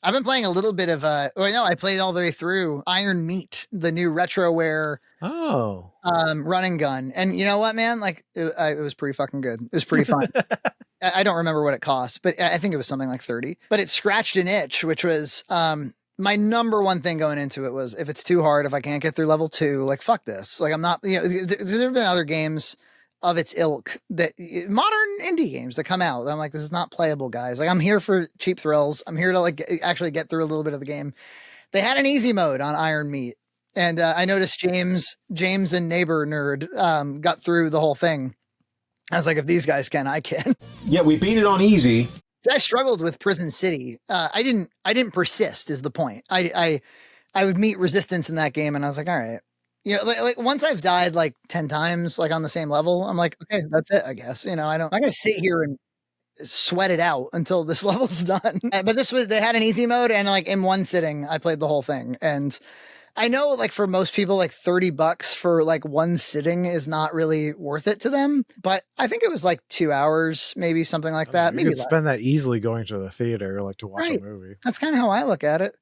I've been playing a little bit of I played all the way through Iron Meat, the new retroware run and gun. And you know what, man? Like it was pretty fucking good. It was pretty fun. I don't remember what it cost, but I think it was something like 30. But it scratched an itch, which was my number one thing going into it was if it's too hard, if I can't get through level 2, like fuck this. Like I'm not, there have been other games of its ilk that modern indie games that come out. I'm like, this is not playable, guys. Like I'm here for cheap thrills. I'm here to like actually get through a little bit of the game. They had an easy mode on Iron Meat. And I noticed James and Neighbor Nerd got through the whole thing. I was like, if these guys can, I can. Yeah, we beat it on easy. I struggled with Prison City. I didn't persist is the point. I would meet resistance in that game and I was like, all right. You know, like once I've died like 10 times, like on the same level, I'm like, okay, that's it, I guess. You know, I'm gonna sit here and sweat it out until this level's done. But they had an easy mode and like in one sitting, I played the whole thing. And I know like for most people, like $30 for like one sitting is not really worth it to them. But I think it was like 2 hours, maybe something like that. Maybe you could spend that easily going to the theater, like to watch a movie. That's kind of how I look at it.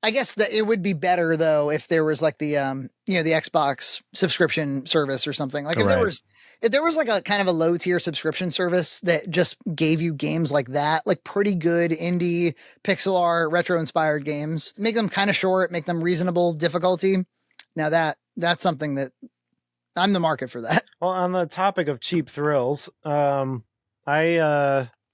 I guess that it would be better though if there was like the the Xbox subscription service or something. Like if there was like a kind of a low tier subscription service that just gave you games like that, like pretty good indie pixel art retro inspired games, make them kind of short, make them reasonable difficulty. Now that's something that I'm the market for that. Well, on the topic of cheap thrills,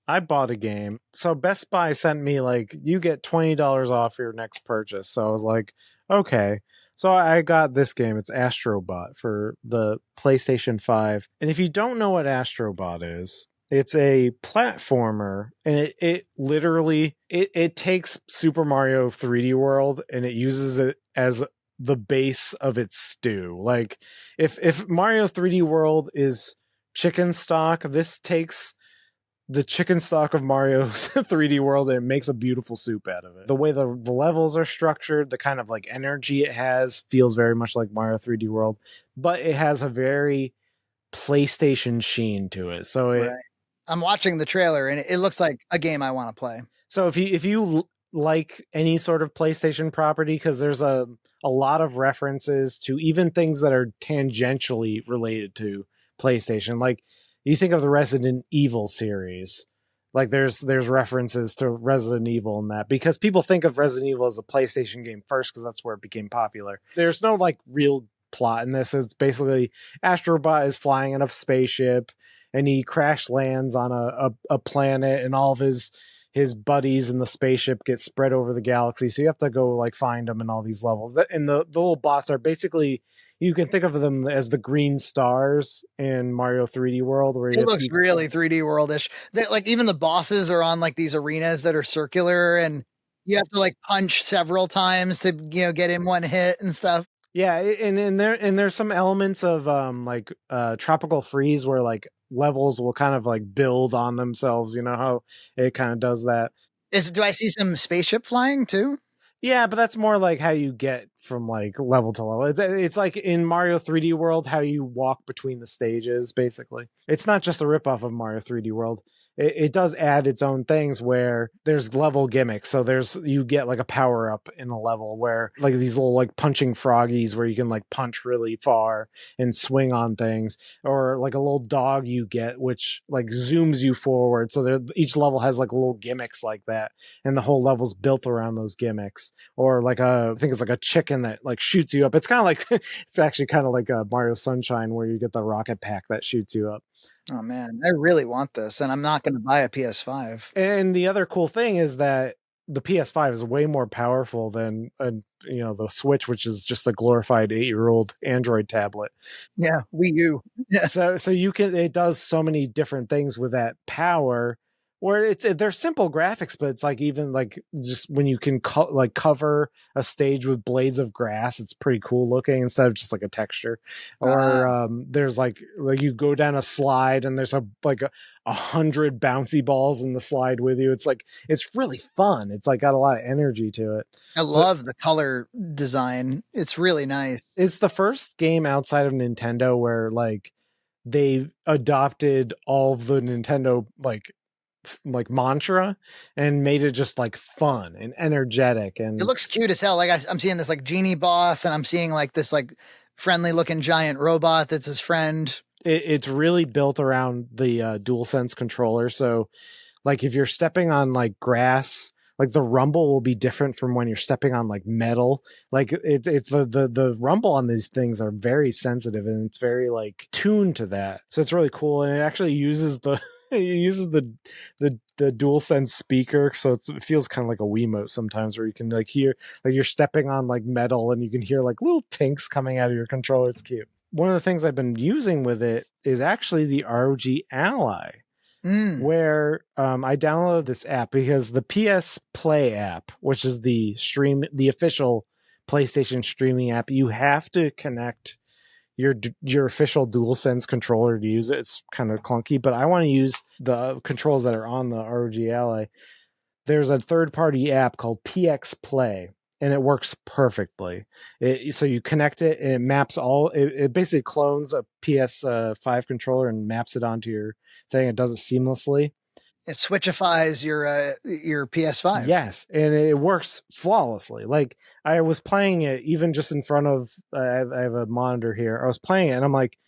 I bought a game. So Best Buy sent me like, you get $20 off your next purchase. So I was like, okay. So I got this game. It's Astro Bot for the PlayStation 5. And if you don't know what Astro Bot is, it's a platformer, and it literally takes Super Mario 3D World and it uses it as the base of its stew. Like if Mario 3D World is chicken stock, this takes the chicken stock of Mario's 3D World and it makes a beautiful soup out of it. The way the levels are structured, the kind of like energy it has feels very much like Mario 3D World, but it has a very PlayStation sheen to it. So I'm watching the trailer and it looks like a game I want to play. So if you like any sort of PlayStation property, because there's a lot of references to even things that are tangentially related to PlayStation, like you think of the Resident Evil series, like there's references to Resident Evil in that, because people think of Resident Evil as a PlayStation game first because that's where it became popular. There's no like real plot in this. It's basically Astro Bot is flying in a spaceship and he crash lands on a planet, and all of his buddies in the spaceship get spread over the galaxy. So you have to go like find them in all these levels. And the little bots are basically, you can think of them as the green stars in Mario 3D World. Where it looks really 3D World-ish. Like even the bosses are on like these arenas that are circular, and you have to like punch several times to get in one hit and stuff. Yeah, and there's some elements of like Tropical Freeze where like levels will kind of like build on themselves. You know how it kind of does that. Do I see some spaceship flying too? Yeah, but that's more like how you get from like level to level. It's like in Mario 3D World, how you walk between the stages, basically. It's not just a ripoff of Mario 3D World. It does add its own things where there's level gimmicks. So you get like a power up in a level where like these little like punching froggies where you can like punch really far and swing on things, or like a little dog you get which like zooms you forward. So each level has like little gimmicks like that, and the whole level's built around those gimmicks. Or like I think it's like a chicken that like shoots you up. It's kind of like it's actually kind of like a Mario Sunshine where you get the rocket pack that shoots you up. Oh man, I really want this, and I'm not going to buy a PS5. And the other cool thing is that the PS5 is way more powerful than the Switch, which is just a glorified 8-year-old Android tablet. Yeah, Wii U. Yeah. So it does so many different things with that power. Where they're simple graphics, but it's like even like just when you can cover a stage with blades of grass, it's pretty cool looking instead of just like a texture. Or there's like you go down a slide and there's a 100 bouncy balls in the slide with you. It's really fun. It's like got a lot of energy to it. I love the color design. It's really nice. It's the first game outside of Nintendo where like they adopted all of the Nintendo like like mantra and made it just like fun and energetic. And it looks cute as hell. Like I'm seeing this like genie boss, and I'm seeing like this like friendly looking giant robot that's his friend. It's really built around the DualSense controller. So like if you're stepping on like grass, like the rumble will be different from when you're stepping on like metal. Like it's the rumble on these things are very sensitive, and it's very like tuned to that. So it's really cool. And it actually uses the DualSense speaker, so it feels kind of like a Wiimote sometimes, where you can like hear like you're stepping on like metal and you can hear like little tinks coming out of your controller. It's cute. One of the things I've been using with it is actually the ROG Ally, where I downloaded this app because the PS Play app, which is the official PlayStation streaming app, you have to connect your official DualSense controller to use it. It's kind of clunky, but I want to use the controls that are on the ROG Ally. There's a third-party app called PX Play, and it works perfectly. So you connect it, and it maps it basically clones a PS5 controller and maps it onto your thing. It does it seamlessly. It switchifies your PS5. Yes, and it works flawlessly. Like I was playing it even just in front of I have a monitor here. I was playing it, and I'm like,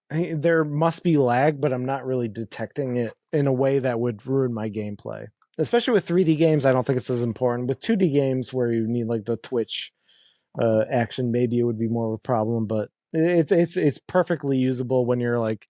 hey, there must be lag, but I'm not really detecting it in a way that would ruin my gameplay. Especially with 3D games, I don't think it's as important. With 2D games where you need like the twitch action, maybe it would be more of a problem. But it's perfectly usable when you're like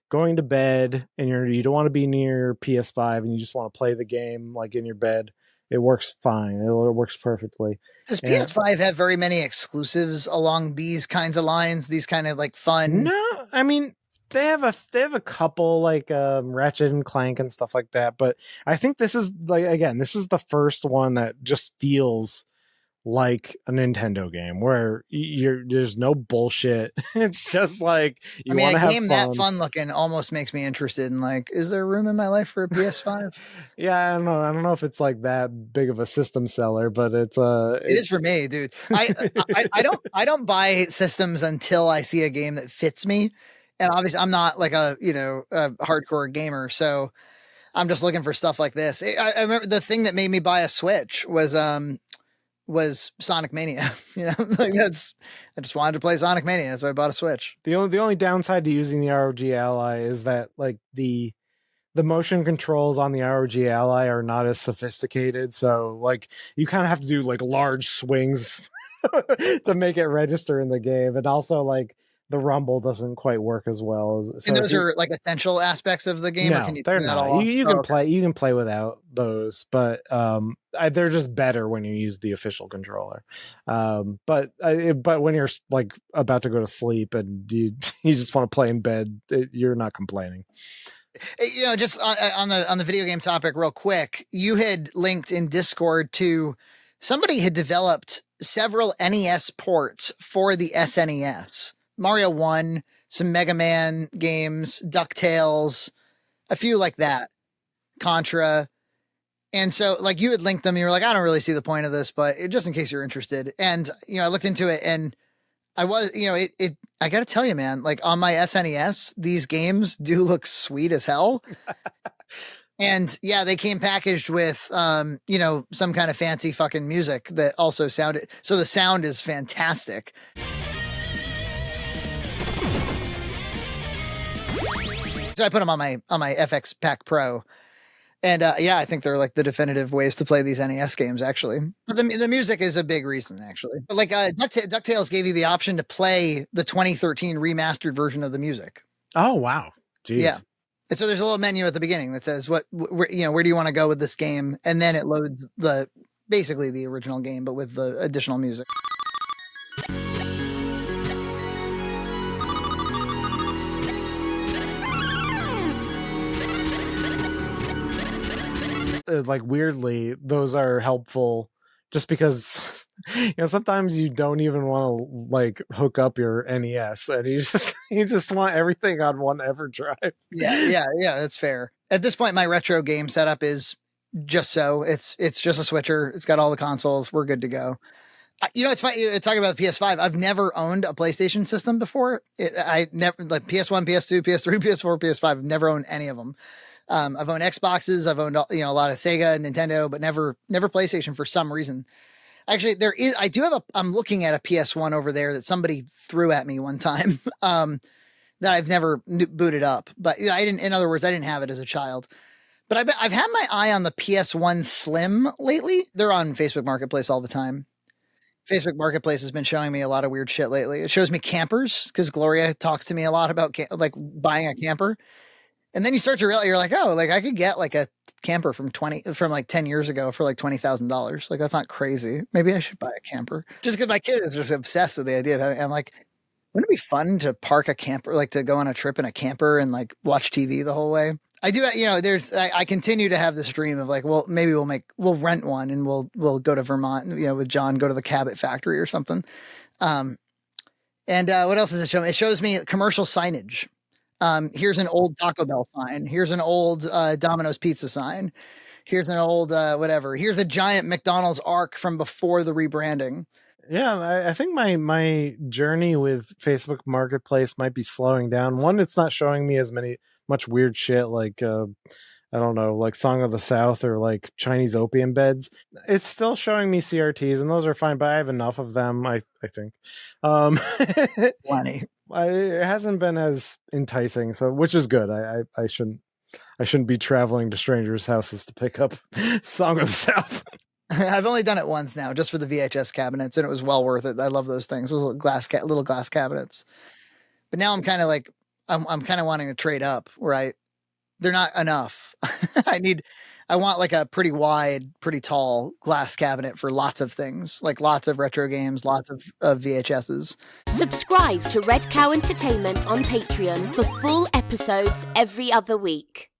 going to bed and you don't want to be near your PS5 and you just want to play the game like in your bed. It works fine. It works perfectly. Does PS5 have very many exclusives along these kinds of lines? These kind of like fun? No, I mean, they have a couple like Ratchet and Clank and stuff like that, but I think this is like, again, this is the first one that just feels like a Nintendo game where there's no bullshit. It's just like you want to have fun. A game that fun looking almost makes me interested in like, is there room in my life for a PS5? Yeah, I don't know if it's like that big of a system seller, but it is for me, dude. I don't buy systems until I see a game that fits me. And obviously I'm not like a hardcore gamer, so I'm just looking for stuff like this. I remember the thing that made me buy a Switch was Sonic Mania. Like I just wanted to play Sonic Mania, so I bought a Switch. The only downside to using the ROG Ally is that like the motion controls on the ROG Ally are not as sophisticated, so like you kind of have to do like large swings to make it register in the game, and also like the rumble doesn't quite work as well. So and those are like essential aspects of the game. No, or can you they're not. You can play. You can play without those, but they're just better when you use the official controller. But when you're like about to go to sleep and you just want to play in bed, you're not complaining. Just on the video game topic, real quick, you had linked in Discord to somebody had developed several NES ports for the SNES. Mario 1, some Mega Man games, DuckTales, a few like that, Contra. And so like you had linked them, you were like, I don't really see the point of this, but just in case you're interested. And, I looked into it and I was, I got to tell you, man, like on my SNES, these games do look sweet as hell. And yeah, they came packaged with, some kind of fancy fucking music that also sounded, so the sound is fantastic. So I put them on my FX Pack Pro, and I think they're like the definitive ways to play these NES games. Actually, but the music is a big reason. Actually, but like DuckTales gave you the option to play the 2013 remastered version of the music. Oh wow, jeez. Yeah. And so there's a little menu at the beginning that says where do you want to go with this game, and then it loads basically the original game, but with the additional music. Like weirdly, those are helpful just because sometimes you don't even want to like hook up your NES and you just want everything on one EverDrive. Yeah, that's fair. At this point, my retro game setup is just so it's just a switcher. It's got all the consoles. We're good to go. It's funny talking about the PS5. I've never owned a PlayStation system before. I never like PS1, PS2, PS3, PS4, PS5. I've never owned any of them. I've owned Xboxes. I've owned, a lot of Sega and Nintendo, but never PlayStation for some reason. Actually, I'm looking at a PS1 over there that somebody threw at me one time, that I've never booted up, but in other words, I didn't have it as a child. But I've had my eye on the PS1 Slim lately. They're on Facebook Marketplace all the time. Facebook Marketplace has been showing me a lot of weird shit lately. It shows me campers because Gloria talks to me a lot about like buying a camper. And then you start to realize, you're like, oh, like I could get like a camper from like 10 years ago for like $20,000. Like, that's not crazy. Maybe I should buy a camper just because my kid is just obsessed with the idea of having, I'm like, wouldn't it be fun to park a camper, like to go on a trip in a camper and like watch TV the whole way? I do, I continue to have this dream of like, well, maybe we'll rent one and we'll go to Vermont, with John, go to the Cabot factory or something. And what else does it show me? It shows me commercial signage. Here's an old Taco Bell sign. Here's an old Domino's Pizza sign. Here's an old whatever. Here's a giant McDonald's arc from before the rebranding. Yeah, I think my journey with Facebook Marketplace might be slowing down. One, it's not showing me as much weird shit like I don't know, like Song of the South or like Chinese opium beds. It's still showing me CRTs, and those are fine, but I have enough of them, I think. Plenty. It hasn't been as enticing, so which is good. I shouldn't be traveling to strangers' houses to pick up Song of the South. I've only done it once now, just for the VHS cabinets, and it was well worth it. I love those things, those little glass cabinets. But now I'm kind of like, I'm kind of wanting to trade up where they're not enough. I want like a pretty wide, pretty tall glass cabinet for lots of things, like lots of retro games, lots of VHSs. Subscribe to Red Cow Entertainment on Patreon for full episodes every other week.